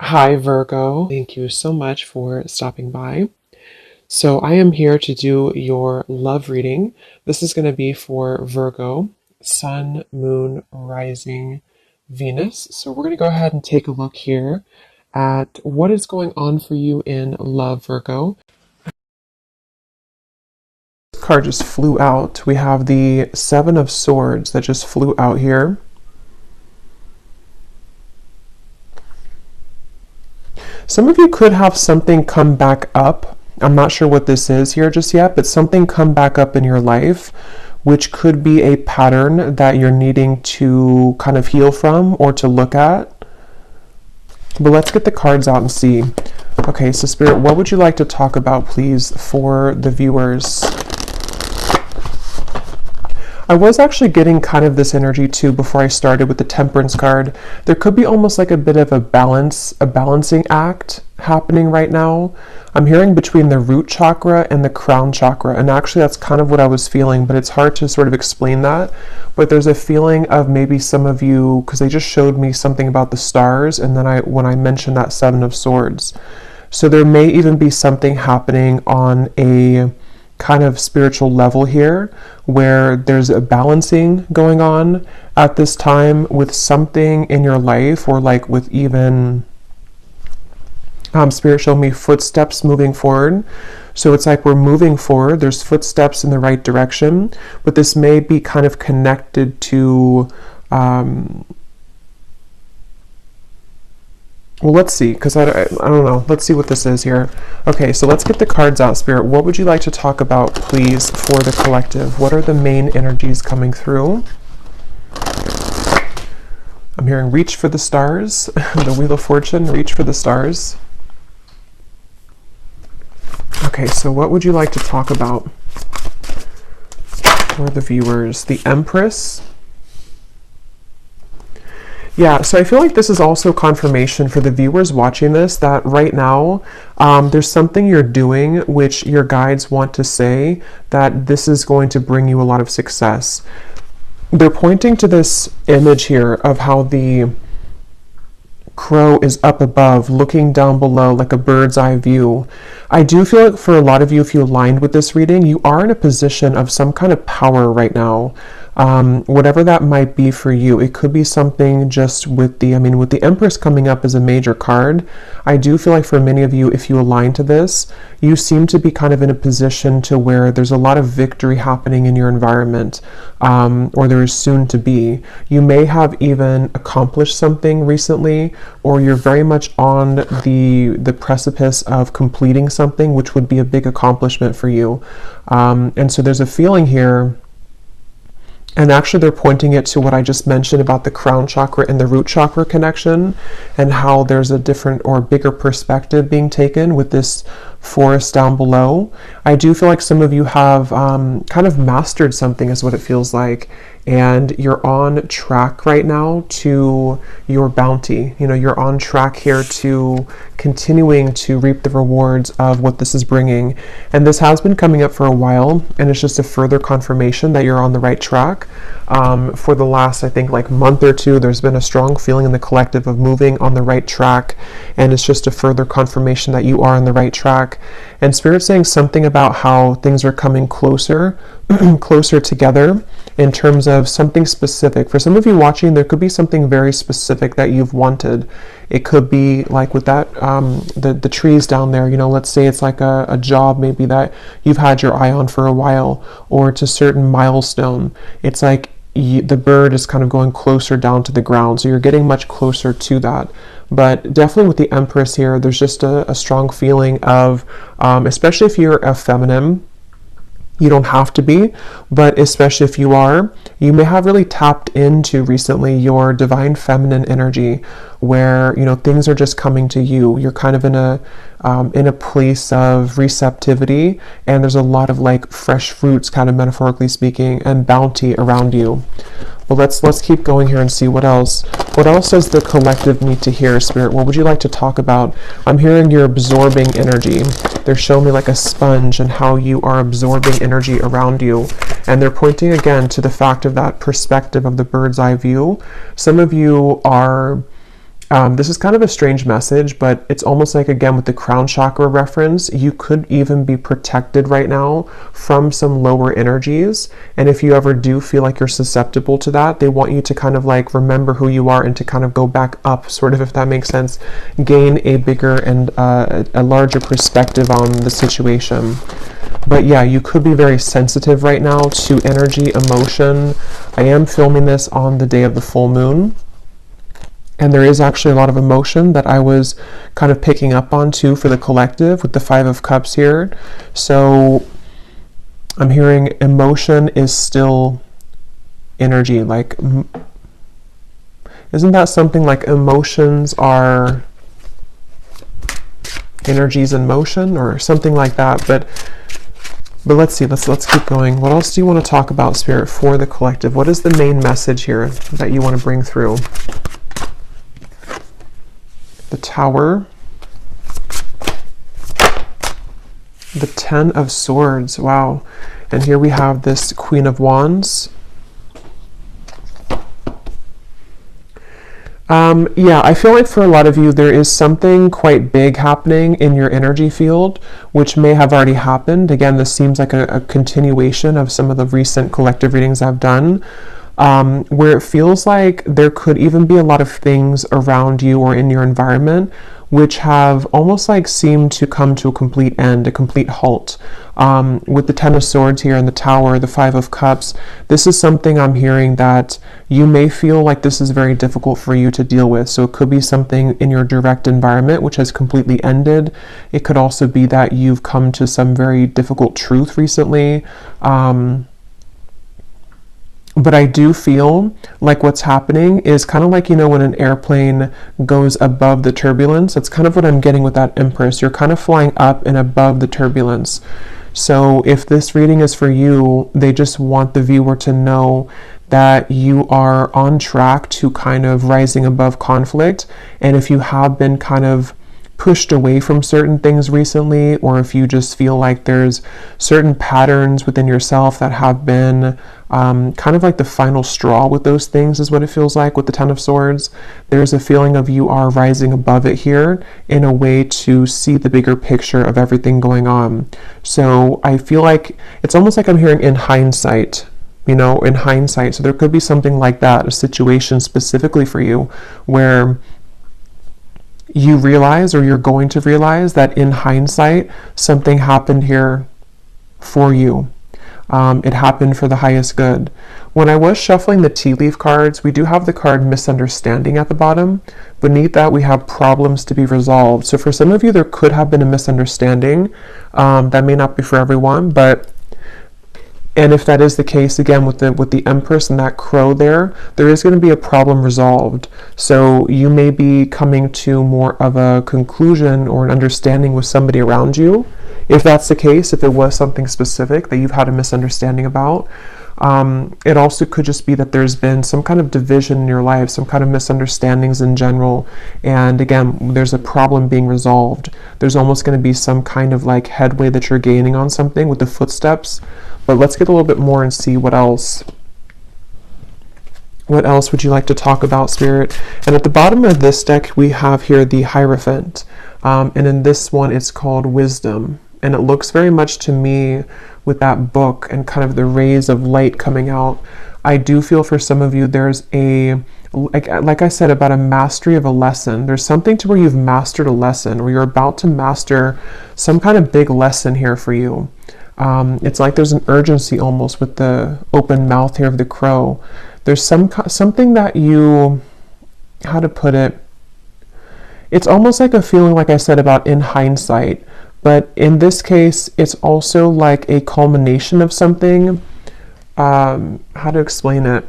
Hi, Virgo. Thank you so much for stopping by. So, I am here to do your love reading. This is going to be for Virgo, Sun, Moon, Rising, Venus. So, we're going to go ahead and take a look here at what is going on for you in love, Virgo. This card just flew out. We have the Seven of Swords that just flew out here. Some of you could have something come back up. I'm not sure what this is here just yet, but something come back up in your life, which could be a pattern that you're needing to kind of heal from or to look at. But let's get the cards out and see. Okay, so Spirit, what would you like to talk about, please, for the viewers? I was actually getting kind of this energy too before I started with the Temperance card. There could be almost like a bit of a balancing act happening right now. I'm hearing between the root chakra and the crown chakra, and actually that's kind of what I was feeling, but it's hard to sort of explain that. But there's a feeling of maybe some of you, because they just showed me something about the stars, and then when I mentioned that Seven of Swords. So there may even be something happening on a kind of spiritual level here where there's a balancing going on at this time with something in your life, or like with even Spirit showed me footsteps moving forward. So it's like we're moving forward, there's footsteps in the right direction, but this may be kind of connected to well, let's see, because I don't know. Let's see what this is here. Okay, so let's get the cards out, Spirit. What would you like to talk about, please, for the collective? What are the main energies coming through? I'm hearing reach for the stars. The Wheel of Fortune, reach for the stars. Okay, so what would you like to talk about for the viewers? The Empress. Yeah, so I feel like this is also confirmation for the viewers watching this that right now there's something you're doing which your guides want to say that this is going to bring you a lot of success. They're pointing to this image here of how the crow is up above looking down below like a bird's eye view. I do feel like for a lot of you, if you aligned with this reading, you are in a position of some kind of power right now. Whatever that might be for you, it could be something just with the Empress coming up as a major card. I do feel like for many of you, if you align to this, you seem to be kind of in a position to where there's a lot of victory happening in your environment, or there is soon to be. You may have even accomplished something recently, or you're very much on the precipice of completing something, which would be a big accomplishment for you. And so there's a feeling here. And actually they're pointing it to what I just mentioned about the crown chakra and the root chakra connection, and how there's a different or bigger perspective being taken with this forest down below. I do feel like some of you have kind of mastered something is what it feels like, and you're on track right now to your bounty. You know, you're on track here to continuing to reap the rewards of what this is bringing. And this has been coming up for a while, and it's just a further confirmation that you're on the right track. For the last, I think, like month or two, there's been a strong feeling in the collective of moving on the right track, and it's just a further confirmation that you are on the right track. And Spirit's saying something about how things are coming closer, closer together in terms of something specific. For some of you watching, there could be something very specific that you've wanted. It could be like with that, the trees down there, you know, let's say it's like a job maybe that you've had your eye on for a while, or it's a certain milestone. It's like the bird is kind of going closer down to the ground, so you're getting much closer to that. But definitely with the Empress here, there's just a strong feeling of, especially if you're a feminine, you don't have to be, but especially if you are, you may have really tapped into recently your divine feminine energy, where, you know, things are just coming to you. You're kind of in a place of receptivity, and there's a lot of like fresh fruits, kind of metaphorically speaking, and bounty around you. Well, let's keep going here and see what else. What else does the collective need to hear, Spirit? What would you like to talk about? I'm hearing you're absorbing energy. They're showing me like a sponge and how you are absorbing energy around you. And they're pointing again to the fact of that perspective of the bird's eye view. Some of you are This is kind of a strange message, but it's almost like, again, with the crown chakra reference, you could even be protected right now from some lower energies. And if you ever do feel like you're susceptible to that, they want you to kind of like remember who you are and to kind of go back up, sort of, if that makes sense, gain a bigger and a larger perspective on the situation. But yeah, you could be very sensitive right now to energy, emotion. I am filming this on the day of the full moon. And there is actually a lot of emotion that I was kind of picking up on too for the collective with the Five of Cups here. So I'm hearing emotion is still energy. Like, isn't that something like emotions are energies in motion or something like that? But let's see, let's keep going. What else do you want to talk about, Spirit, for the collective? What is the main message here that you want to bring through? The Tower, the Ten of Swords, wow. And here we have this Queen of Wands. Yeah, I feel like for a lot of you, there is something quite big happening in your energy field, which may have already happened. Again, this seems like a continuation of some of the recent collective readings I've done. Where it feels like there could even be a lot of things around you or in your environment which have almost like seemed to come to a complete end, a complete halt. With the Ten of Swords here and the Tower, the Five of Cups, this is something I'm hearing that you may feel like this is very difficult for you to deal with. So it could be something in your direct environment which has completely ended. It could also be that you've come to some very difficult truth recently. But I do feel like what's happening is kind of like, you know, when an airplane goes above the turbulence, that's kind of what I'm getting with that Empress. You're kind of flying up and above the turbulence. So if this reading is for you, they just want the viewer to know that you are on track to kind of rising above conflict. And if you have been kind of pushed away from certain things recently, or if you just feel like there's certain patterns within yourself that have been kind of like the final straw with those things, is what it feels like with the Ten of Swords. There's a feeling of you are rising above it here in a way to see the bigger picture of everything going on. So I feel like it's almost like I'm hearing in hindsight, you know, in hindsight. So there could be something like that, a situation specifically for you where you realize, or you're going to realize, that in hindsight something happened here for you. It happened for the highest good. When I was shuffling the tea leaf cards, we do have the card misunderstanding at the bottom. Beneath that we have problems to be resolved. So for some of you there could have been a misunderstanding. That may not be for everyone, and if that is the case, again, with the Empress and that crow there is going to be a problem resolved. So you may be coming to more of a conclusion or an understanding with somebody around you. If that's the case, if it was something specific that you've had a misunderstanding about, it also could just be that there's been some kind of division in your life, some kind of misunderstandings in general. And again, there's a problem being resolved. There's almost going to be some kind of like headway that you're gaining on something with the footsteps. But let's get a little bit more and see what else. What else would you like to talk about, Spirit? And at the bottom of this deck, we have here the Hierophant. And in this one, it's called Wisdom. And it looks very much to me with that book and kind of the rays of light coming out. I do feel for some of you, there's like I said, about a mastery of a lesson. There's something to where you've mastered a lesson, or you're about to master some kind of big lesson here for you. It's like there's an urgency almost with the open mouth here of the crow. There's something that you, how to put it, it's almost like a feeling, like I said, about in hindsight, but in this case it's also like a culmination of something. How to explain it?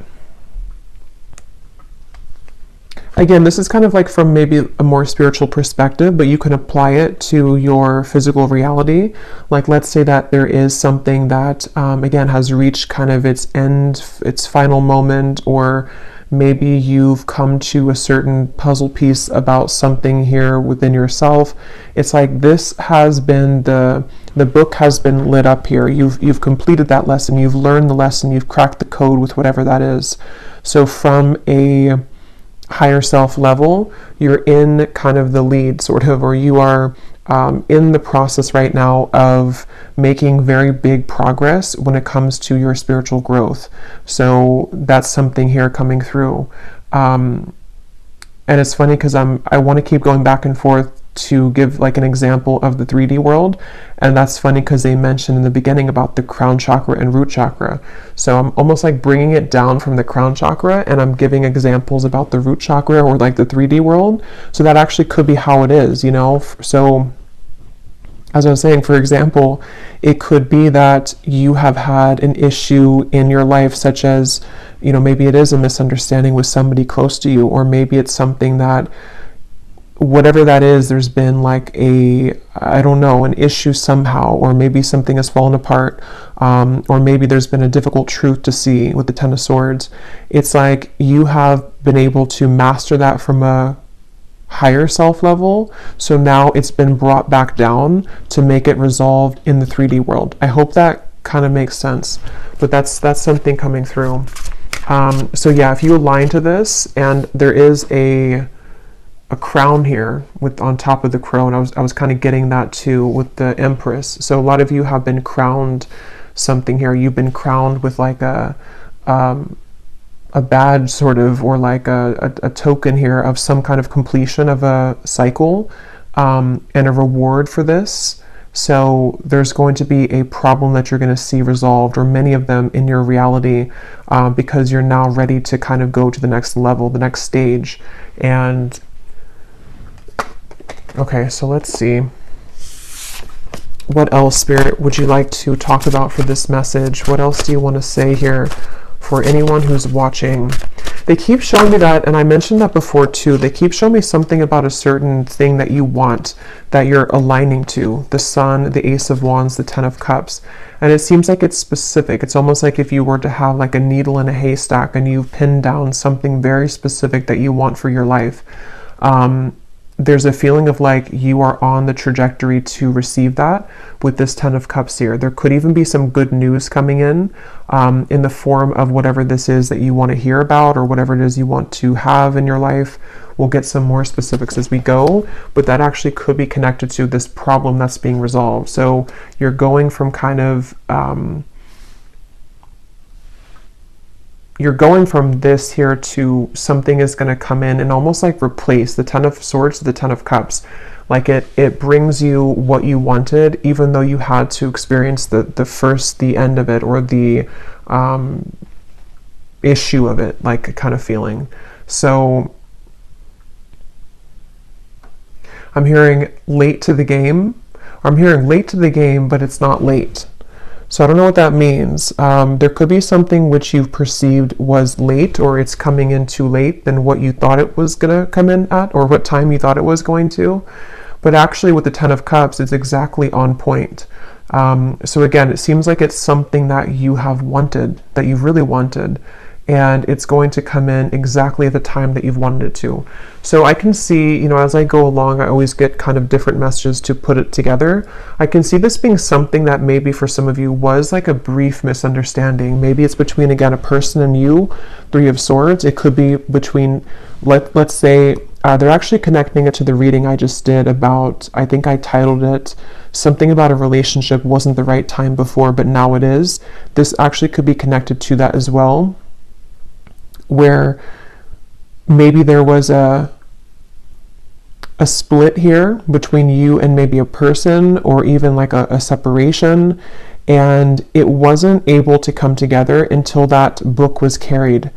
Again, this is kind of like from maybe a more spiritual perspective, but you can apply it to your physical reality. Like, let's say that there is something that, again, has reached kind of its end, its final moment, or maybe you've come to a certain puzzle piece about something here within yourself. It's like this has been the book has been lit up here. You've completed that lesson. You've learned the lesson. You've cracked the code with whatever that is. So from a higher self level, you're in kind of the lead, sort of, or you are in the process right now of making very big progress when it comes to your spiritual growth. So that's something here coming through. And it's funny because I want to keep going back and forth to give like an example of the 3D world, and that's funny because they mentioned in the beginning about the crown chakra and root chakra. So I'm almost like bringing it down from the crown chakra, and I'm giving examples about the root chakra or like the 3D world. So that actually could be how it is, you know. So as I was saying, for example, it could be that you have had an issue in your life, such as, you know, maybe it is a misunderstanding with somebody close to you, or maybe it's something that, whatever that is, there's been like I don't know, an issue somehow, or maybe something has fallen apart, or maybe there's been a difficult truth to see with the Ten of Swords. It's like you have been able to master that from a higher self level, so now it's been brought back down to make it resolved in the 3D world. I hope that kind of makes sense, but that's something coming through. So yeah, if you align to this, and there is a crown here with on top of the crown, I was kind of getting that too with the Empress. So a lot of you have been crowned something here. You've been crowned with like a badge, sort of, or like a token here of some kind of completion of a cycle, and a reward for this. So there's going to be a problem that you're going to see resolved, or many of them in your reality, because you're now ready to kind of go to the next level, the next stage. And okay, so let's see. What else, Spirit, would you like to talk about for this message? What else do you want to say here for anyone who's watching? They keep showing me that, and I mentioned that before too, they keep showing me something about a certain thing that you want, that you're aligning to. The Sun, the Ace of Wands, the Ten of Cups. And it seems like it's specific. It's almost like if you were to have like a needle in a haystack and you've pinned down something very specific that you want for your life. There's a feeling of like you are on the trajectory to receive that with this Ten of Cups here. There could even be some good news coming in the form of whatever this is that you want to hear about, or whatever it is you want to have in your life. We'll get some more specifics as we go, but that actually could be connected to this problem that's being resolved. So you're going from kind of you're going from this here to something is going to come in and almost like replace the Ten of Swords to the Ten of Cups. Like it brings you what you wanted, even though you had to experience the end of it, or the issue of it, like kind of feeling. So I'm hearing late to the game. I'm hearing late to the game, but it's not late. So I don't know what that means. There could be something which you've perceived was late, or it's coming in too late than what you thought it was going to come in at, or what time you thought it was going to. But actually with the Ten of Cups, it's exactly on point. So again, it seems like it's something that you have wanted, that you've really wanted, and it's going to come in exactly at the time that you've wanted it to. So I can see, you know, as I go along, I always get kind of different messages to put it together. I can see this being something that maybe for some of you was like a brief misunderstanding. Maybe it's between, again, a person and you, Three of Swords. It could be between, let's say, they're actually connecting it to the reading I just did about, I think I titled it, something about a relationship wasn't the right time before, but now it is. This actually could be connected to that as well, where maybe there was a split here between you and maybe a person, or even like a separation, and it wasn't able to come together until that book was carried.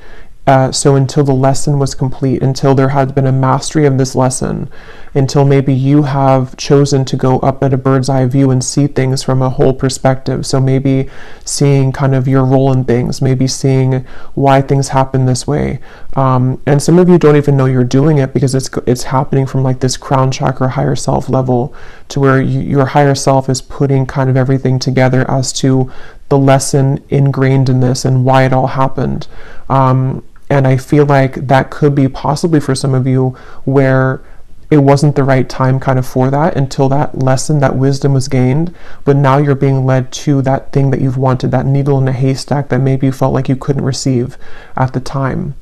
So until the lesson was complete, until there had been a mastery of this lesson, until maybe you have chosen to go up at a bird's eye view and see things from a whole perspective. So maybe seeing kind of your role in things, maybe seeing why things happen this way. And some of you don't even know you're doing it, because it's happening from like this crown chakra higher self level, to where your higher self is putting kind of everything together as to the lesson ingrained in this and why it all happened. And I feel like that could be possibly for some of you where it wasn't the right time kind of for that, until that lesson, that wisdom was gained, but now you're being led to that thing that you've wanted, that needle in a haystack that maybe you felt like you couldn't receive at the time.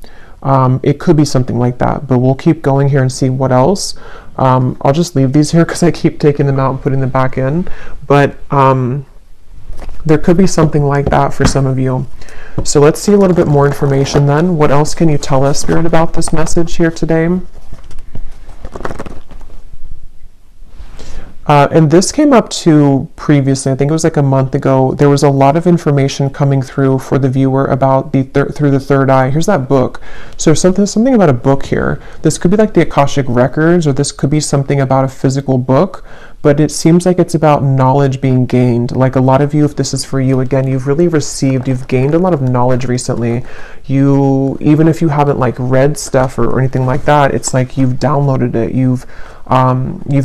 It could be something like that, but we'll keep going here and see what else. I'll just leave these here because I keep taking them out and putting them back in, but there could be something like that for some of you. So let's see a little bit more information then. What else can you tell us, Spirit, about this message here today? And this came up too previously. I think it was like a month ago. There was a lot of information coming through for the viewer about through the third eye. Here's that book. So something about a book here. This could be like the Akashic Records, or this could be something about a physical book, but it seems like it's about knowledge being gained. Like a lot of you, if this is for you, again, you've gained a lot of knowledge recently. Even if you haven't like read stuff or anything like that, it's like you've downloaded it, you've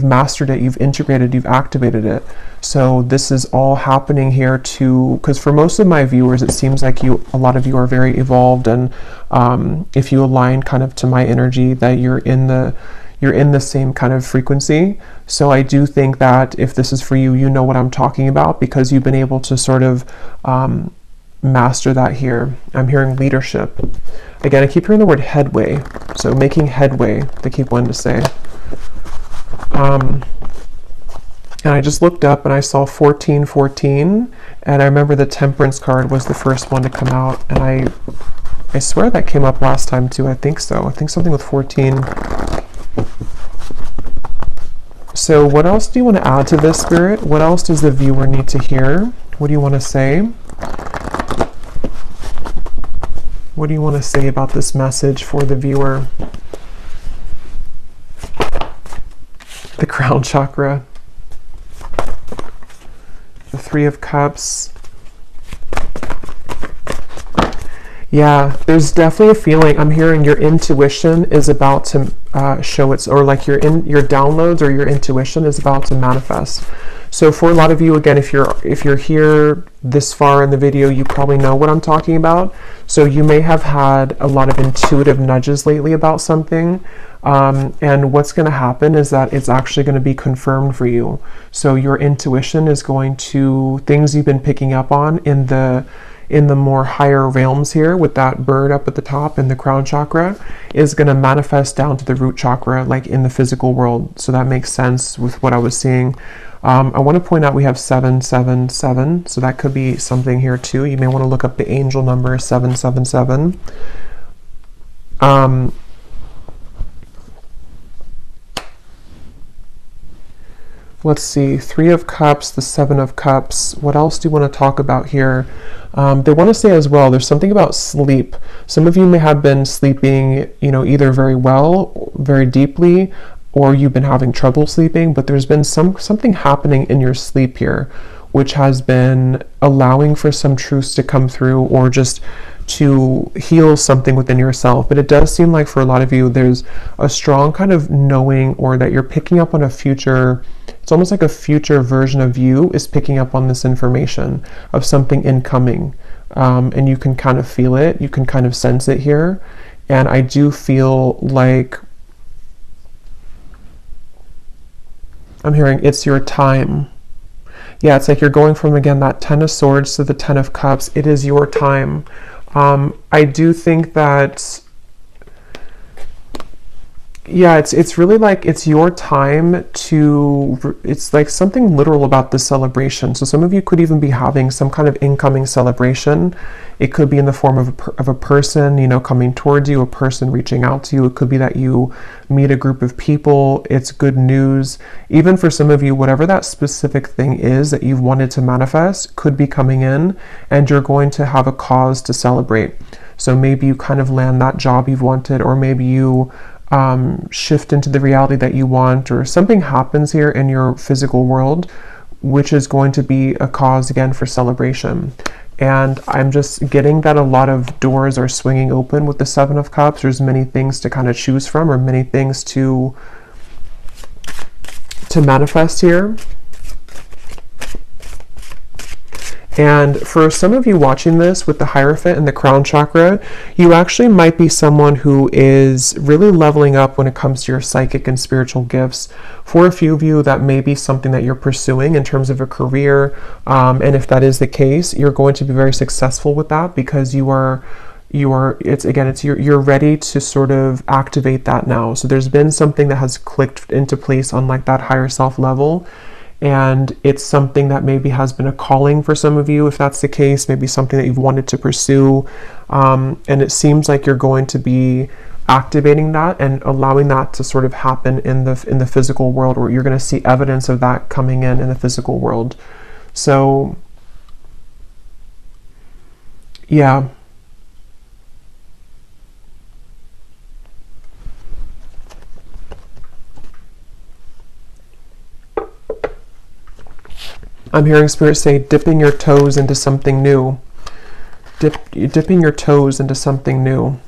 mastered it, you've integrated, you've activated it. So this is all happening here too, because for most of my viewers, it seems like a lot of you are very evolved, and if you align kind of to my energy, that you're in the same kind of frequency. So I do think that if this is for you, you know what I'm talking about, because you've been able to sort of master that here. I'm hearing leadership. Again, I keep hearing the word headway. So making headway, they keep wanting to say. And I just looked up and I saw 1414, and I remember the Temperance card was the first one to come out, and I swear that came up last time too. I think so. I think something with 14. So what else do you want to add to this, Spirit? What else does the viewer need to hear? What do you want to say? What do you want to say about this message for the viewer? The crown chakra, the Three of Cups. Yeah, there's definitely a feeling. I'm hearing your intuition is about to show its, or like your downloads or your intuition is about to manifest. So for a lot of you, again, if you're here this far in the video, you probably know what I'm talking about. So you may have had a lot of intuitive nudges lately about something. And what's going to happen is that it's actually going to be confirmed for you. So your intuition is going to, things you've been picking up on in the more higher realms here with that bird up at the top in the crown chakra, is going to manifest down to the root chakra, like in the physical world. So that makes sense with what I was seeing. I want to point out we have 777, so that could be something here too. You may want to look up the angel number 777. Let's see, Three of Cups, the Seven of Cups. What else do you want to talk about here? They want to say as well, there's something about sleep. Some of you may have been sleeping, either very well, very deeply, or you've been having trouble sleeping, but there's been something happening in your sleep here, which has been allowing for some truths to come through, or just to heal something within yourself. But it does seem like for a lot of you, there's a strong kind of knowing, or that you're picking up on a future. It's almost like a future version of you is picking up on this information of something incoming. And you can kind of feel it. You can kind of sense it here. And I do feel like I'm hearing it's your time. Yeah, it's like you're going from, again, that Ten of Swords to the Ten of Cups. It is your time. I do think that, yeah, it's really like it's your time to, it's like something literal about the celebration. So some of you could even be having some kind of incoming celebration. It could be in the form of a person, coming towards you, a person reaching out to you. It could be that you meet a group of people. It's good news. Even for some of you, whatever that specific thing is that you've wanted to manifest could be coming in, and you're going to have a cause to celebrate. So maybe you kind of land that job you've wanted, or maybe you shift into the reality that you want, or something happens here in your physical world, which is going to be a cause again for celebration. And I'm just getting that a lot of doors are swinging open with the Seven of Cups. There's many things to kind of choose from, or many things to manifest here. And for some of you watching this with the Hierophant and the crown chakra, you actually might be someone who is really leveling up when it comes to your psychic and spiritual gifts. For a few of you, that may be something that you're pursuing in terms of a career. And if that is the case, you're going to be very successful with that, because you are you're ready to sort of activate that now. So there's been something that has clicked into place on like that higher self level, and it's something that maybe has been a calling for some of you, if that's the case, maybe something that you've wanted to pursue, and it seems like you're going to be activating that and allowing that to sort of happen in the physical world, or you're going to see evidence of that coming in the physical world. So yeah. I'm hearing Spirit say dipping your toes into something new. Dipping your toes into something new.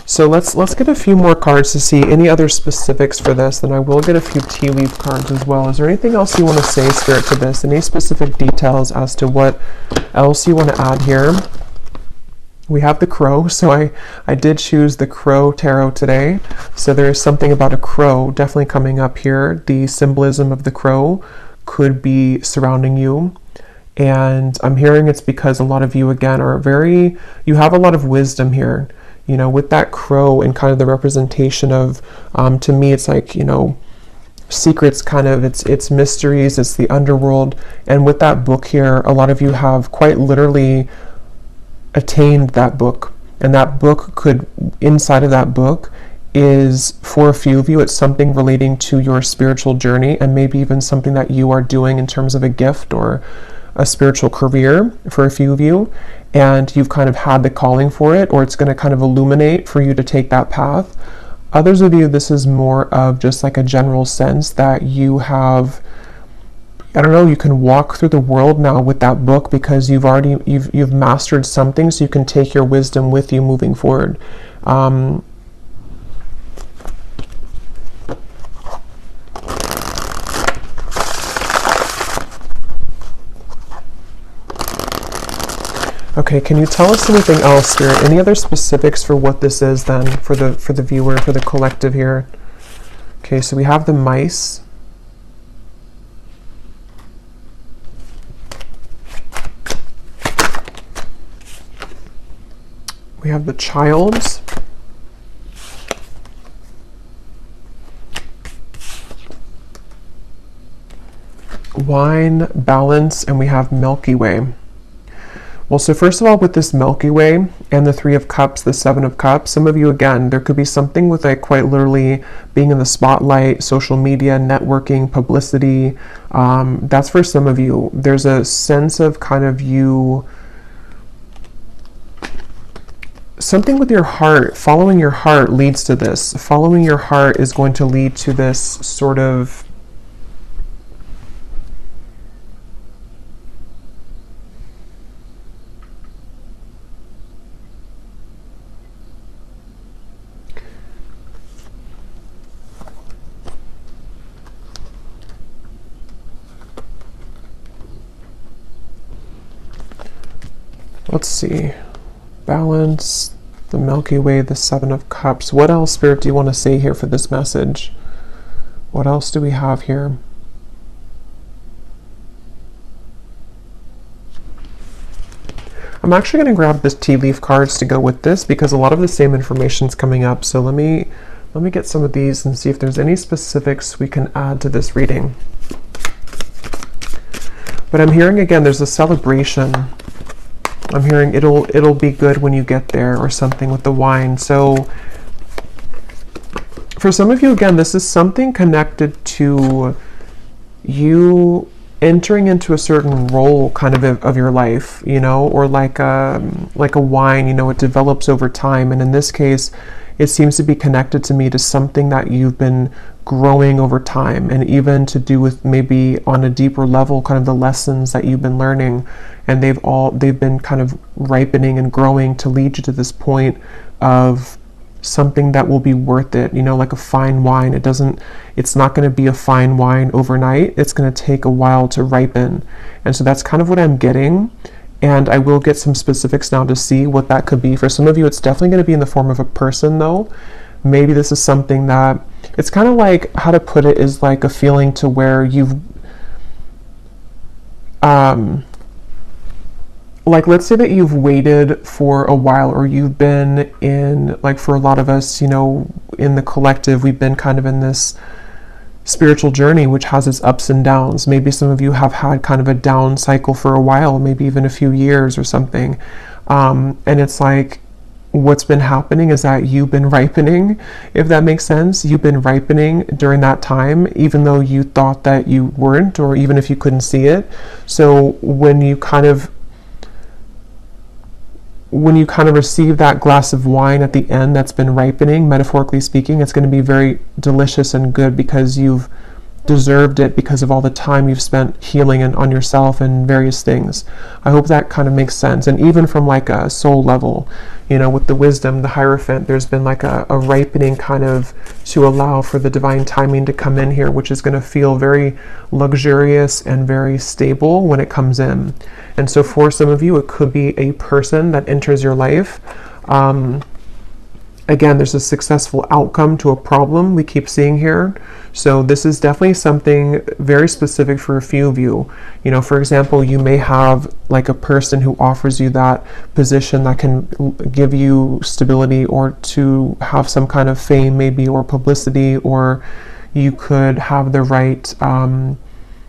So let's get a few more cards to see any other specifics for this, and I will get a few tea leaf cards as well. Is there anything else you want to say, Spirit, to this? Any specific details as to what else you want to add here? We have the crow, so I did choose the crow tarot today. So there is something about a crow definitely coming up here. The symbolism of the crow could be surrounding you. And I'm hearing it's because a lot of you, again, you have a lot of wisdom here. You know, with that crow and kind of the representation of, to me, it's like, you know, secrets, kind of, it's mysteries, it's the underworld. And with that book here, a lot of you have quite literally attained that book, and that book could, inside of that book is, for a few of you, it's something relating to your spiritual journey, and maybe even something that you are doing in terms of a gift or a spiritual career for a few of you, and you've kind of had the calling for it, or it's going to kind of illuminate for you to take that path. Others of you, this is more of just like a general sense that you have, I don't know, you can walk through the world now with that book because you've mastered something, so you can take your wisdom with you moving forward. Okay, can you tell us anything else, Spirit? Any other specifics for what this is then, for the viewer, for the collective here? Okay, so we have the mice. We have the child. Wine, balance, and we have Milky Way. Well, so first of all, with this Milky Way and the Three of Cups, the Seven of Cups, some of you, again, there could be something with like quite literally being in the spotlight, social media, networking, publicity. That's for some of you. There's a sense of kind of you, something with your heart, following your heart leads to this. Following your heart is going to lead to this sort of, let's see, balance, the Milky Way, the Seven of Cups. What else, Spirit, do you want to say here for this message? What else do we have here? I'm actually going to grab this tea leaf cards to go with this because a lot of the same information is coming up. So let me get some of these and see if there's any specifics we can add to this reading. But I'm hearing, again, there's a celebration. I'm hearing it'll be good when you get there, or something with the wine. So for some of you, again, this is something connected to you entering into a certain role kind of your life, you know, or like a wine, you know, it develops over time. And in this case, it seems to be connected to me to something that you've been growing over time, and even to do with maybe on a deeper level, kind of the lessons that you've been learning, and they've been kind of ripening and growing to lead you to this point of something that will be worth it, you know, like a fine wine. It's not going to be a fine wine overnight. It's going to take a while to ripen. And so that's kind of what I'm getting. And I will get some specifics now to see what that could be. For some of you, it's definitely going to be in the form of a person, though. Maybe this is something that, it's kind of like, how to put it, is like a feeling to where you've, like, let's say that you've waited for a while, or you've been in, like, for a lot of us, you know, in the collective, we've been kind of in this spiritual journey which has its ups and downs. Maybe some of you have had kind of a down cycle for a while, maybe even a few years or something. And it's like, what's been happening is that you've been ripening, if that makes sense. You've been ripening during that time, even though you thought that you weren't, or even if you couldn't see it. So when you kind of receive that glass of wine at the end that's been ripening, metaphorically speaking, it's going to be very delicious and good because you've deserved it because of all the time you've spent healing and on yourself and various things. I hope that kind of makes sense. And even from like a soul level, you know, with the wisdom, the Hierophant, there's been like a ripening kind of to allow for the divine timing to come in here, which is going to feel very luxurious and very stable when it comes in. And so for some of you, it could be a person that enters your life. Again, there's a successful outcome to a problem we keep seeing here. So this is definitely something very specific for a few of you. You know, for example, you may have like a person who offers you that position that can give you stability, or to have some kind of fame maybe, or publicity, or you could have the right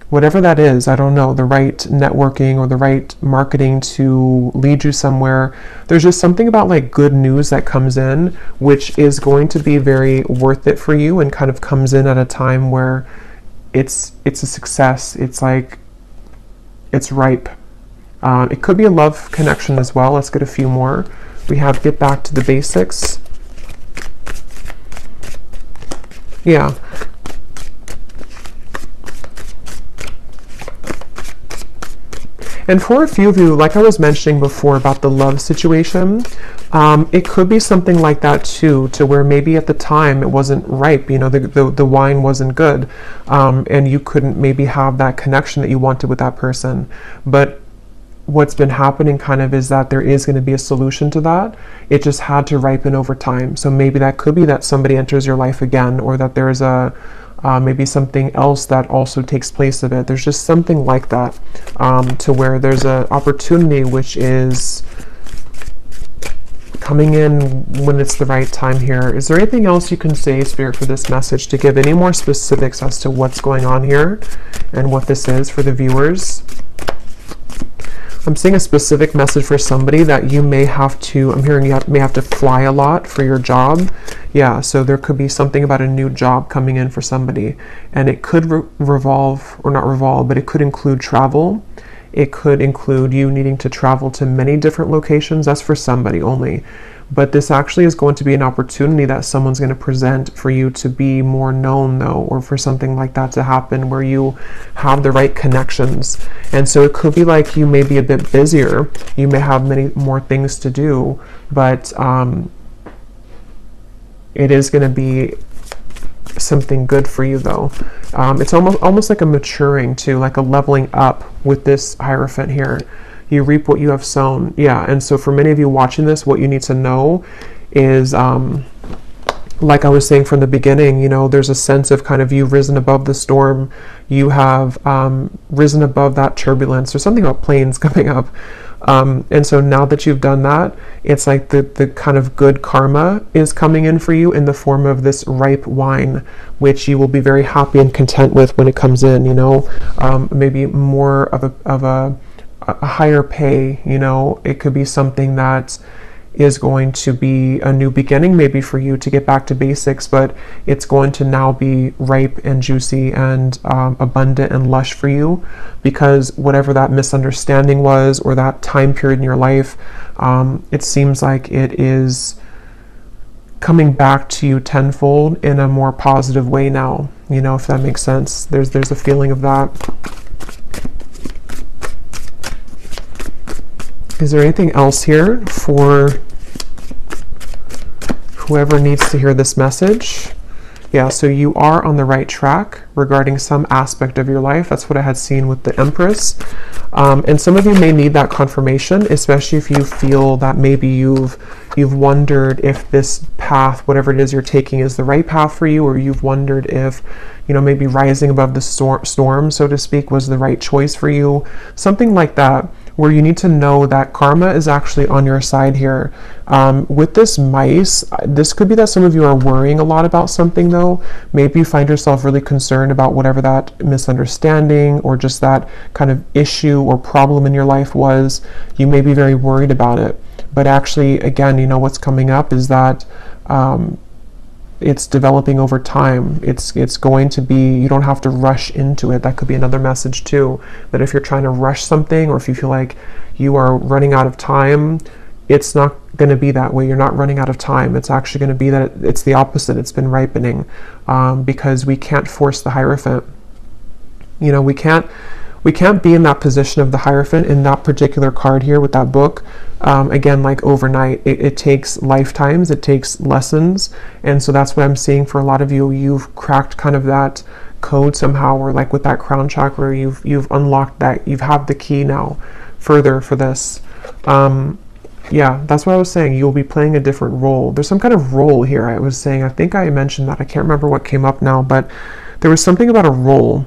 whatever that is, I don't know, the right networking or the right marketing to lead you somewhere. There's just something about like good news that comes in, which is going to be very worth it for you, and kind of comes in at a time where it's a success. It's like, it's ripe. It could be a love connection as well. Let's get a few more. We have get back to the basics. Yeah. And for a few of you, like I was mentioning before about the love situation, it could be something like that too, to where maybe at the time it wasn't ripe, you know, the wine wasn't good, and you couldn't maybe have that connection that you wanted with that person. But what's been happening kind of is that there is going to be a solution to that. It just had to ripen over time. So maybe that could be that somebody enters your life again, or that there's a maybe something else that also takes place of it. There's just something like that, to where there's an opportunity which is coming in when it's the right time here. Is there anything else you can say, Spirit, for this message, to give any more specifics as to what's going on here and what this is for the viewers? I'm seeing a specific message for somebody that you may have to, I'm hearing you may have to fly a lot for your job. Yeah, so there could be something about a new job coming in for somebody. And it could revolve, or not revolve, but it could include travel. It could include you needing to travel to many different locations. That's for somebody only. But this actually is going to be an opportunity that someone's going to present for you to be more known, though, or for something like that to happen where you have the right connections. And so it could be like you may be a bit busier. You may have many more things to do, but it is going to be something good for you, though. It's almost like a maturing too, like a leveling up with this Hierophant here. You reap what you have sown. Yeah, and so for many of you watching this, what you need to know is, like I was saying from the beginning, you know, there's a sense of kind of you've risen above the storm. You have risen above that turbulence. There's something about planes coming up. And so now that you've done that, it's like the kind of good karma is coming in for you in the form of this ripe wine, which you will be very happy and content with when it comes in, you know, maybe more of a higher pay, you know. It could be something that is going to be a new beginning maybe for you to get back to basics, but it's going to now be ripe and juicy and abundant and lush for you, because whatever that misunderstanding was, or that time period in your life, it seems like it is coming back to you tenfold in a more positive way now, you know, if that makes sense. There's a feeling of that. Is there anything else here for whoever needs to hear this message? Yeah, so you are on the right track regarding some aspect of your life. That's what I had seen with the Empress. And some of you may need that confirmation, especially if you feel that maybe you've wondered if this path, whatever it is you're taking, is the right path for you, or you've wondered if, you know, maybe rising above the storm, so to speak, was the right choice for you. Something like that. where you need to know that karma is actually on your side here. With this mice, this could be that some of you are worrying a lot about something though. Maybe you find yourself really concerned about whatever that misunderstanding or just that kind of issue or problem in your life was. You may be very worried about it. But actually, again, you know, what's coming up is that it's developing over time. It's going to be, you don't have to rush into it. That could be another message too, that if you're trying to rush something or if you feel like you are running out of time, it's not going to be that way. You're not running out of time. It's actually going to be that it's the opposite. It's been ripening, because we can't force the Hierophant. You know, we can't be in that position of the Hierophant in that particular card here with that book. Again, like overnight, it takes lifetimes, it takes lessons. And so that's what I'm seeing for a lot of you. You've cracked kind of that code somehow, or like with that crown chakra, you've unlocked that, you've have the key now further for this. Yeah, that's what I was saying. You'll be playing a different role. There's some kind of role here. I was saying, I think I mentioned that. I can't remember what came up now, but there was something about a role.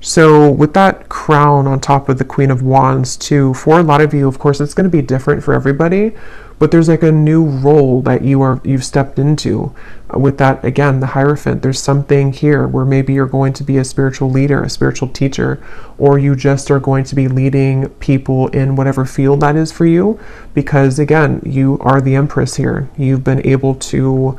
So with that crown on top of the Queen of Wands too, for a lot of you, of course, it's going to be different for everybody, but there's like a new role that you've stepped into. With that, again, the Hierophant, there's something here where maybe you're going to be a spiritual leader, a spiritual teacher, or you just are going to be leading people in whatever field that is for you, because again, you are the Empress here. You've been able to,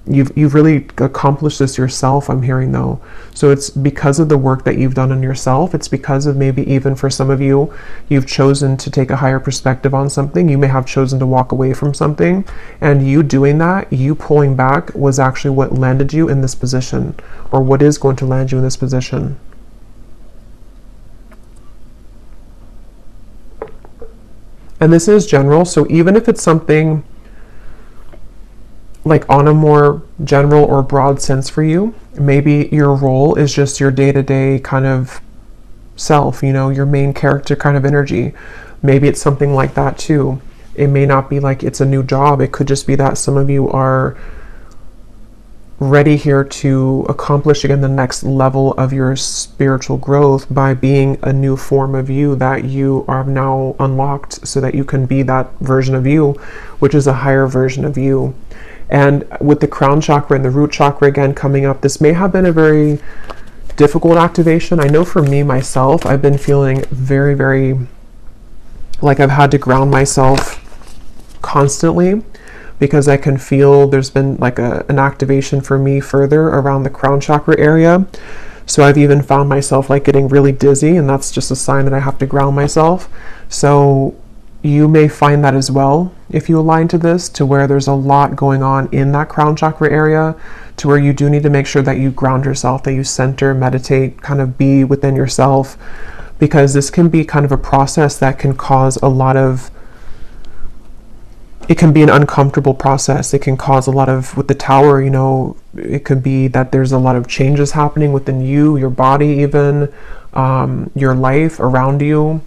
you've really accomplished this yourself, I'm hearing though. So it's because of the work that you've done on yourself. It's because of maybe even for some of you, you've chosen to take a higher perspective on something. You may have chosen to walk away from something, and you doing that, you pulling back, was actually what landed you in this position, or what is going to land you in this position. And this is general, so even if it's something like on a more general or broad sense for you, maybe your role is just your day-to-day kind of self, you know, your main character kind of energy. Maybe it's something like that too. It may not be like it's a new job. It could just be that some of you are ready here to accomplish again the next level of your spiritual growth by being a new form of you that you are now unlocked, so that you can be that version of you, which is a higher version of you. And with the crown chakra and the root chakra again coming up, this may have been a very difficult activation. I know for me, myself, I've been feeling very, very like I've had to ground myself constantly, because I can feel there's been like an activation for me further around the crown chakra area. So I've even found myself like getting really dizzy, and that's just a sign that I have to ground myself. So you may find that as well if you align to this, to where there's a lot going on in that crown chakra area, to where you do need to make sure that you ground yourself, that you center, meditate, kind of be within yourself, because this can be kind of a process that can cause a lot of, it can be an uncomfortable process. It can cause a lot of, with the tower, you know, it could be that there's a lot of changes happening within you, your body even, your life around you.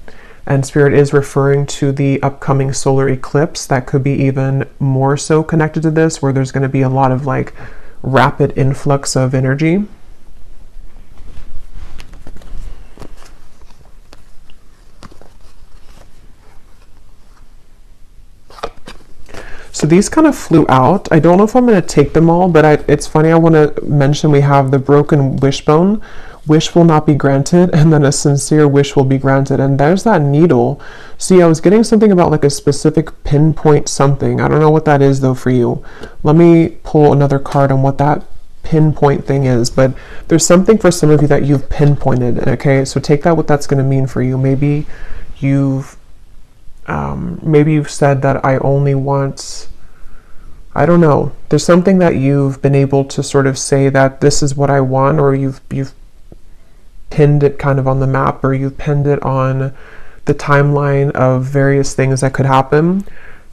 And Spirit is referring to the upcoming solar eclipse that could be even more so connected to this, where there's going to be a lot of like rapid influx of energy. So these kind of flew out. I don't know if I'm going to take them all, but it's funny, I want to mention we have the broken wishbone. Wish will not be granted, and then a sincere wish will be granted. And there's that needle. See, I was getting something about like a specific pinpoint something. I don't know what that is though for you. Let me pull another card on what that pinpoint thing is, but there's something for some of you that you've pinpointed. Okay, so take that, what that's going to mean for you. Maybe you've said that I only want, I don't know. There's something that you've been able to sort of say that this is what I want, or you've pinned it kind of on the map, or you've pinned it on the timeline of various things that could happen,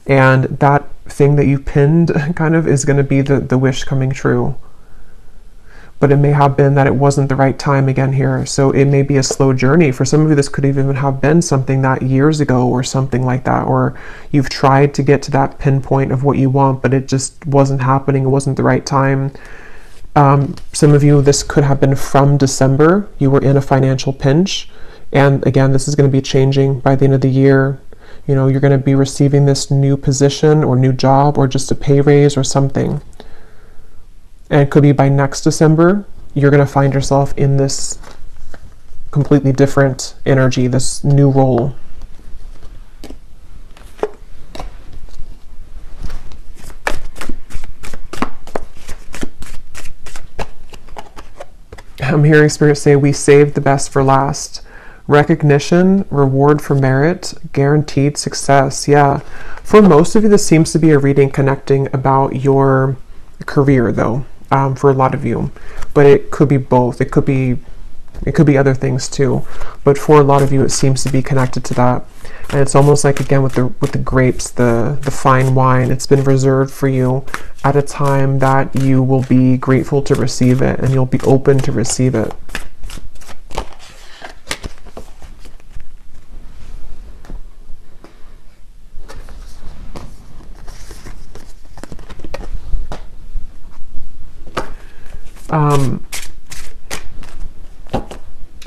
and that thing that you pinned kind of is going to be the wish coming true. But it may have been that it wasn't the right time again here, so it may be a slow journey. For some of you, this could even have been something that years ago or something like that, or you've tried to get to that pinpoint of what you want, but it just wasn't happening. It wasn't the right time. Some of you, this could have been from December. You were in a financial pinch, And again, this is going to be changing by the end of the year. You know, you're going to be receiving this new position or new job or just a pay raise or something. And it could be by next December, you're going to find yourself in this completely different energy, this new role. I'm hearing Spirit say, we saved the best for last. Recognition, reward for merit, guaranteed success. Yeah. For most of you, this seems to be a reading connecting about your career, though, for a lot of you. But it could be both. It could be other things too. But for a lot of you, it seems to be connected to that. And it's almost like, again, with the grapes, the fine wine, it's been reserved for you at a time that you will be grateful to receive it, and you'll be open to receive it.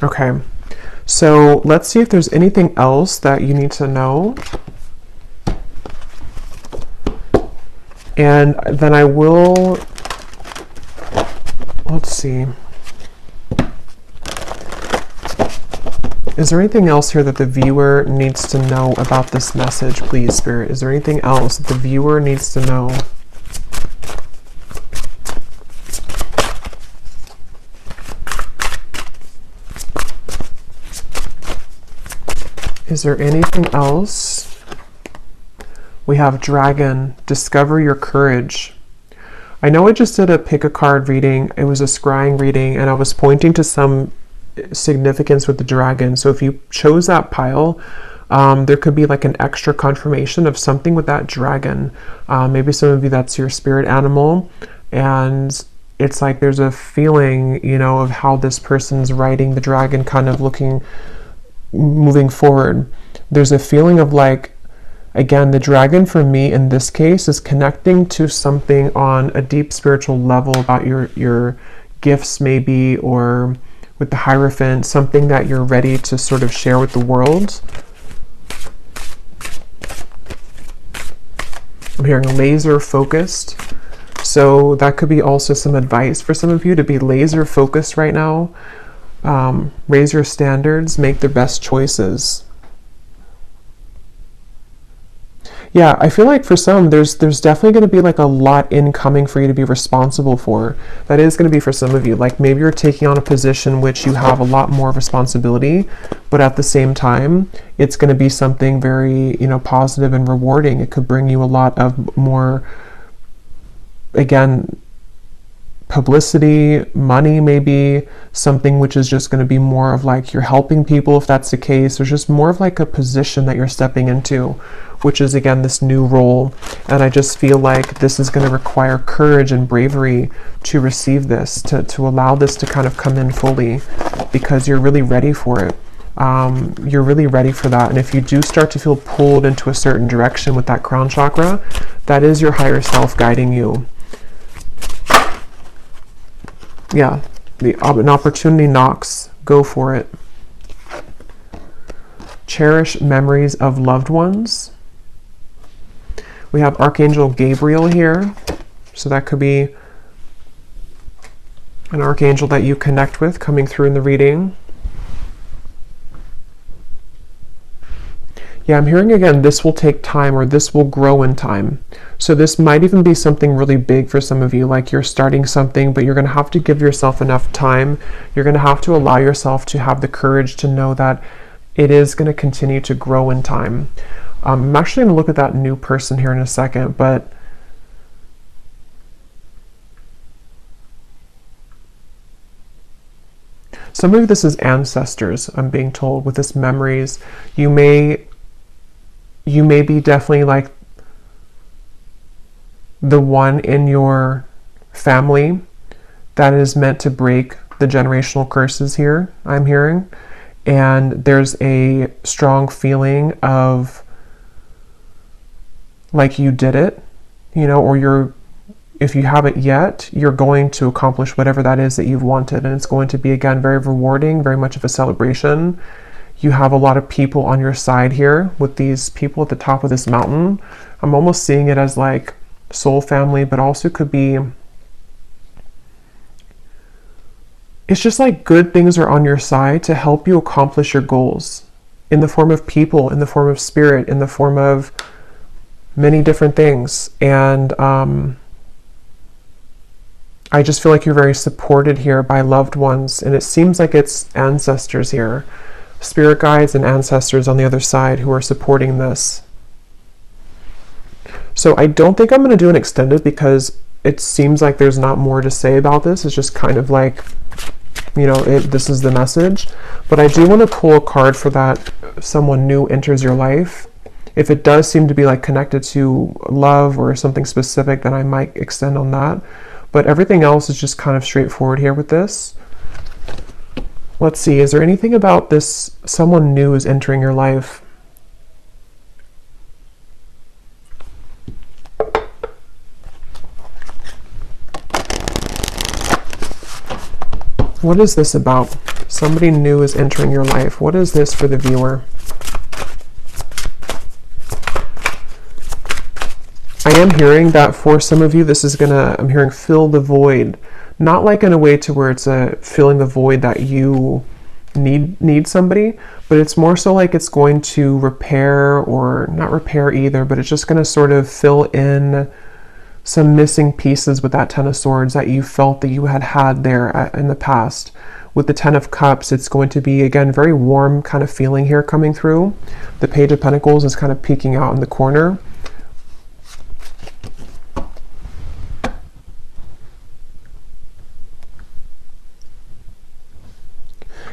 Okay, so let's see if there's anything else that you need to know. And then I will, let's see. Is there anything else here that the viewer needs to know about this message, please, Spirit? Is there anything else that the viewer needs to know? Is there anything else? We have Dragon, discover your courage. I know I just did a pick a card reading. It was a scrying reading, and I was pointing to some significance with the dragon. So if you chose that pile, there could be like an extra confirmation of something with that dragon. Maybe some of you, that's your spirit animal, and it's like there's a feeling, you know, of how this person's riding the dragon, kind of moving forward. There's a feeling of like, again, the dragon for me in this case is connecting to something on a deep spiritual level about your gifts maybe, or with the Hierophant, something that you're ready to sort of share with the world. I'm hearing laser focused. So that could be also some advice for some of you to be laser focused right now. Raise your standards, make the best choices. Yeah, I feel like for some, there's definitely going to be like a lot incoming for you to be responsible for. That is going to be for some of you. Like maybe you're taking on a position which you have a lot more responsibility, but at the same time, it's going to be something very, you know, positive and rewarding. It could bring you a lot of more, again, publicity, money, maybe something which is just going to be more of like you're helping people if that's the case. There's just more of like a position that you're stepping into, which is again this new role. And I just feel like this is going to require courage and bravery to receive this, to allow this to kind of come in fully, because you're really ready for it. You're really ready for that. And if you do start to feel pulled into a certain direction with that crown chakra, that is your higher self guiding you. Yeah, an opportunity knocks. Go for it. Cherish memories of loved ones. We have Archangel Gabriel here. So that could be an archangel that you connect with coming through in the reading. Yeah, I'm hearing again, this will take time, or this will grow in time. So this might even be something really big for some of you, like you're starting something, but you're going to have to give yourself enough time. You're going to have to allow yourself to have the courage to know that it is going to continue to grow in time. I'm actually going to look at that new person here in a second, but some of this is ancestors, I'm being told, with this memories. You may be definitely like the one in your family that is meant to break the generational curses here, I'm hearing. And there's a strong feeling of like you did it, you know, or if you haven't yet, you're going to accomplish whatever that is that you've wanted. And it's going to be, again, very rewarding, very much of a celebration. you have a lot of people on your side here with these people at the top of this mountain. I'm almost seeing it as like soul family, but also could be, it's just like good things are on your side to help you accomplish your goals in the form of people, in the form of spirit, in the form of many different things. And I just feel like you're very supported here by loved ones, and it seems like it's ancestors here, spirit guides and ancestors on the other side who are supporting this. So I don't think I'm going to do an extended because it seems like there's not more to say about this. It's just kind of like, you know, this is the message. But I do want to pull a card for that someone new enters your life. If it does seem to be like connected to love or something specific, then I might extend on that. But everything else is just kind of straightforward here with this. Let's see, is there anything about this someone new is entering your life? What is this about? Somebody new is entering your life. What is this for the viewer? I am hearing that for some of you, this is gonna, I'm hearing fill the void. Not like in a way to where it's a filling the void that you need somebody, but it's more so like it's going to repair, or not repair either, but it's just gonna sort of fill in some missing pieces with that Ten of Swords that you felt that you had there in the past. With the Ten of Cups, it's going to be, again, very warm kind of feeling here coming through. The Page of Pentacles is kind of peeking out in the corner.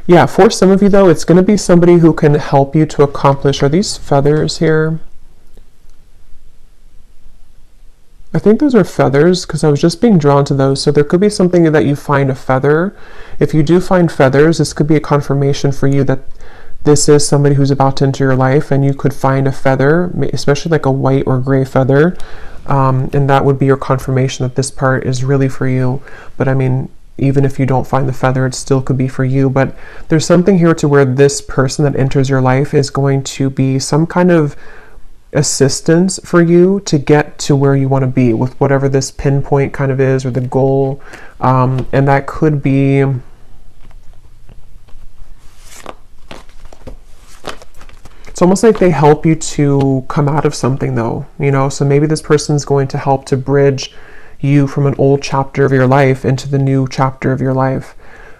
Yeah, for some of you though, it's going to be somebody who can help you to accomplish, are these feathers here? I think those are feathers because I was just being drawn to those. So there could be something that you find a feather. If you do find feathers, this could be a confirmation for you that this is somebody who's about to enter your life, and you could find a feather, especially like a white or gray feather. And that would be your confirmation that this part is really for you. But I mean, even if you don't find the feather, it still could be for you. But there's something here to where this person that enters your life is going to be some kind of assistance for you to get to where you want to be with whatever this pinpoint kind of is, or the goal. And that could be, it's almost like they help you to come out of something though, you know. So maybe this person's going to help to bridge you from an old chapter of your life into the new chapter of your life.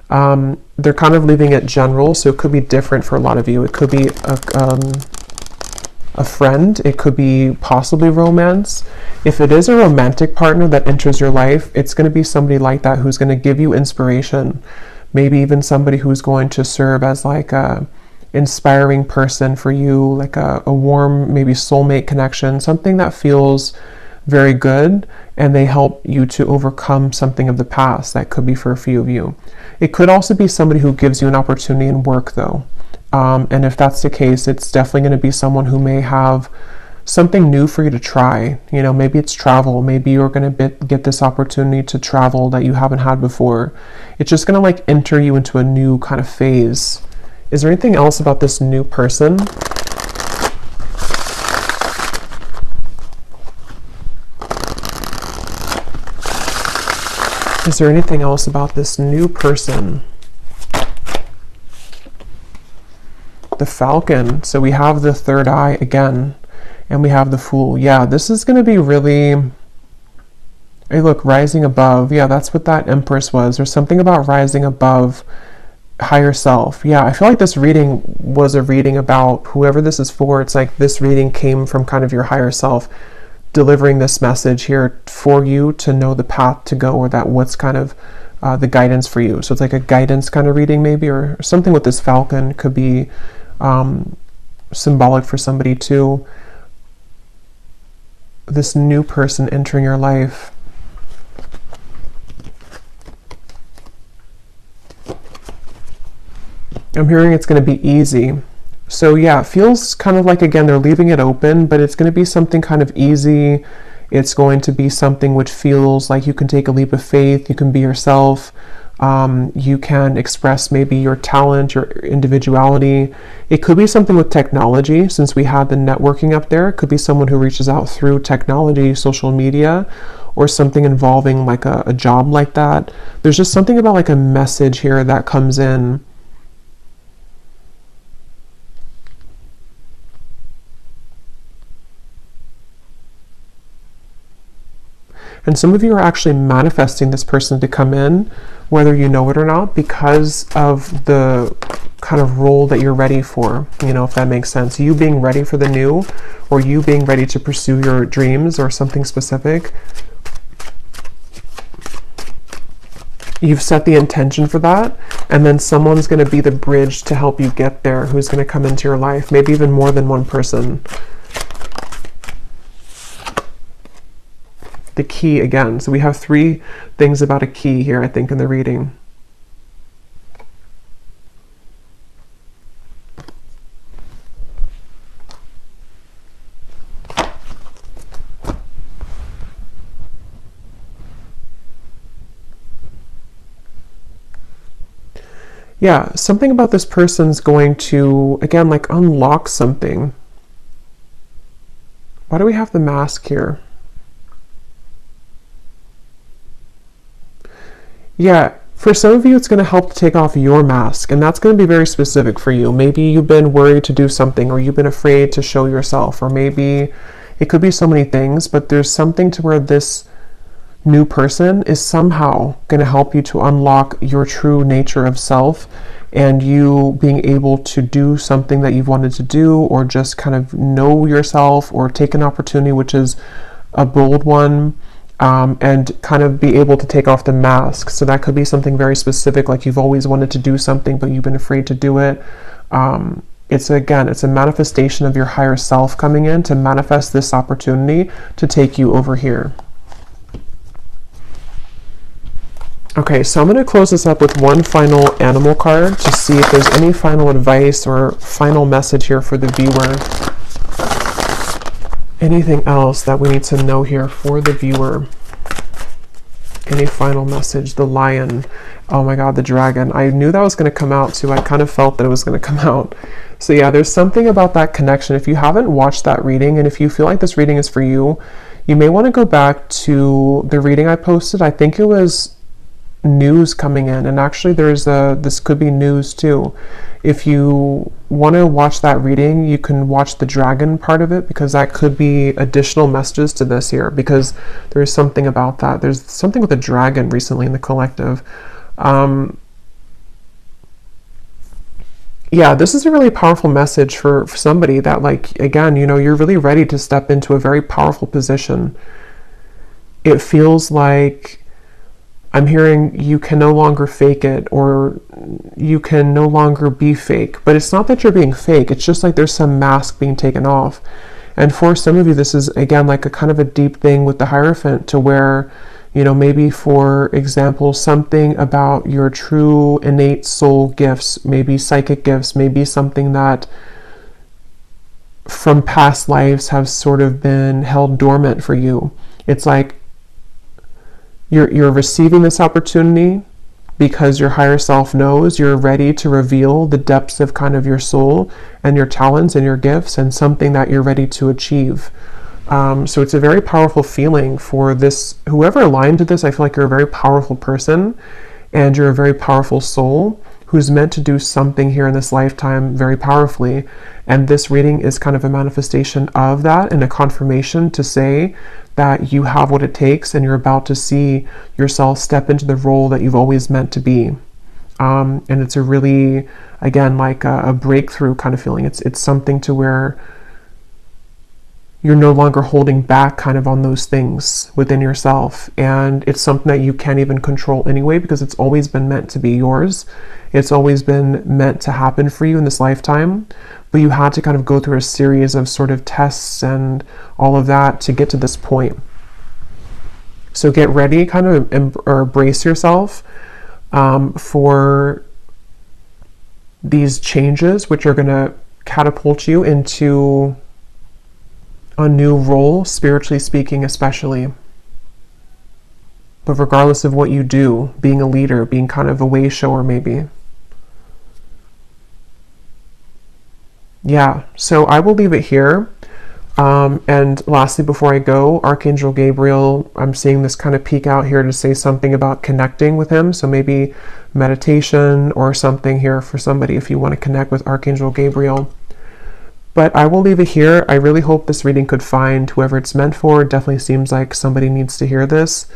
They're kind of leaving it general, so it could be different for a lot of you. It could be a friend, it could be possibly romance. If it is a romantic partner that enters your life, it's going to be somebody like that who's going to give you inspiration. Maybe even somebody who's going to serve as like a inspiring person for you, like a warm, maybe soulmate connection, something that feels very good, and they help you to overcome something of the past. That could be for a few of you. It could also be somebody who gives you an opportunity in work though. And if that's the case, it's definitely going to be someone who may have something new for you to try. You know, maybe it's travel. Maybe you're going to get this opportunity to travel that you haven't had before. It's just going to like enter you into a new kind of phase. Is there anything else about this new person? Is there anything else about this new person? The Falcon. So we have the third eye again, and we have the Fool. Yeah, this is going to be really, hey look, rising above. Yeah, that's what that Empress was. There's something about rising above higher self. Yeah, I feel like this reading was a reading about whoever this is for. It's like this reading came from kind of your higher self delivering this message here for you to know the path to go, or that what's kind of the guidance for you. So it's like a guidance kind of reading maybe, or something with this Falcon could be symbolic for somebody too. This new person entering your life. I'm hearing it's going to be easy. So yeah, it feels kind of like, again, they're leaving it open, but it's going to be something kind of easy. It's going to be something which feels like you can take a leap of faith. You can be yourself. You can express maybe your talent, your individuality. It could be something with technology, since we had the networking up there. It could be someone who reaches out through technology, social media, or something involving like a job like that. There's just something about like a message here that comes in. And some of you are actually manifesting this person to come in, whether you know it or not, because of the kind of role that you're ready for, you know, if that makes sense. You being ready for the new, or you being ready to pursue your dreams or something specific. You've set the intention for that, and then someone's going to be the bridge to help you get there, who's going to come into your life, maybe even more than one person. The key again. So we have 3 things about a key here, I think, in the reading. Yeah, something about this person's going to, again, like unlock something. Why do we have the mask here? Yeah, for some of you, it's going to help to take off your mask, and that's going to be very specific for you. Maybe you've been worried to do something, or you've been afraid to show yourself, or maybe it could be so many things, but there's something to where this new person is somehow going to help you to unlock your true nature of self, and you being able to do something that you've wanted to do, or just kind of know yourself, or take an opportunity, which is a bold one. And kind of be able to take off the mask. So that could be something very specific, like you've always wanted to do something, but you've been afraid to do it. It's a manifestation of your higher self coming in to manifest this opportunity to take you over here. Okay, so I'm going to close this up with one final animal card to see if there's any final advice or final message here for the viewer. Anything else that we need to know here for the viewer? Any final message? The lion. Oh my god, the dragon. I knew that was going to come out too. I kind of felt that it was going to come out. So yeah, there's something about that connection. If you haven't watched that reading, and if you feel like this reading is for you, you may want to go back to the reading I posted. I think it was news coming in, and actually this could be news too. If you want to watch that reading, you can watch the dragon part of it, because that could be additional messages to this here, because there is something about that. There's something with a dragon recently in the collective. Yeah, this is a really powerful message for somebody that, like, again, you know, you're really ready to step into a very powerful position. It feels like I'm hearing you can no longer fake it, or you can no longer be fake. But it's not that you're being fake. It's just like there's some mask being taken off. And for some of you, this is, again, like a kind of a deep thing with the Hierophant, to where, you know, maybe, for example, something about your true innate soul gifts, maybe psychic gifts, maybe something that from past lives have sort of been held dormant for you. It's like you're receiving this opportunity because your higher self knows you're ready to reveal the depths of kind of your soul and your talents and your gifts, and something that you're ready to achieve. So it's a very powerful feeling for this. Whoever aligned to this, I feel like you're a very powerful person, and you're a very powerful soul who's meant to do something here in this lifetime very powerfully. And this reading is kind of a manifestation of that, and a confirmation to say that you have what it takes, and you're about to see yourself step into the role that you've always meant to be. And it's a really, again, like a breakthrough kind of feeling. It's something to where you're no longer holding back kind of on those things within yourself. And it's something that you can't even control anyway, because it's always been meant to be yours. It's always been meant to happen for you in this lifetime. But you had to kind of go through a series of sort of tests and all of that to get to this point. So get ready, kind of or brace yourself for these changes, which are going to catapult you into a new role, spiritually speaking, especially. But regardless of what you do, being a leader, being kind of a way shower maybe. Yeah, so I will leave it here. And lastly, before I go, Archangel Gabriel, I'm seeing this kind of peek out here to say something about connecting with him. So maybe meditation or something here for somebody if you want to connect with Archangel Gabriel. But I will leave it here. I really hope this reading could find whoever it's meant for. It definitely seems like somebody needs to hear this.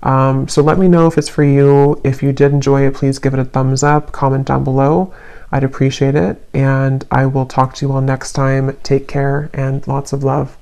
So let me know if it's for you. If you did enjoy it, please give it a thumbs up, comment down below. I'd appreciate it. And I will talk to you all next time. Take care and lots of love.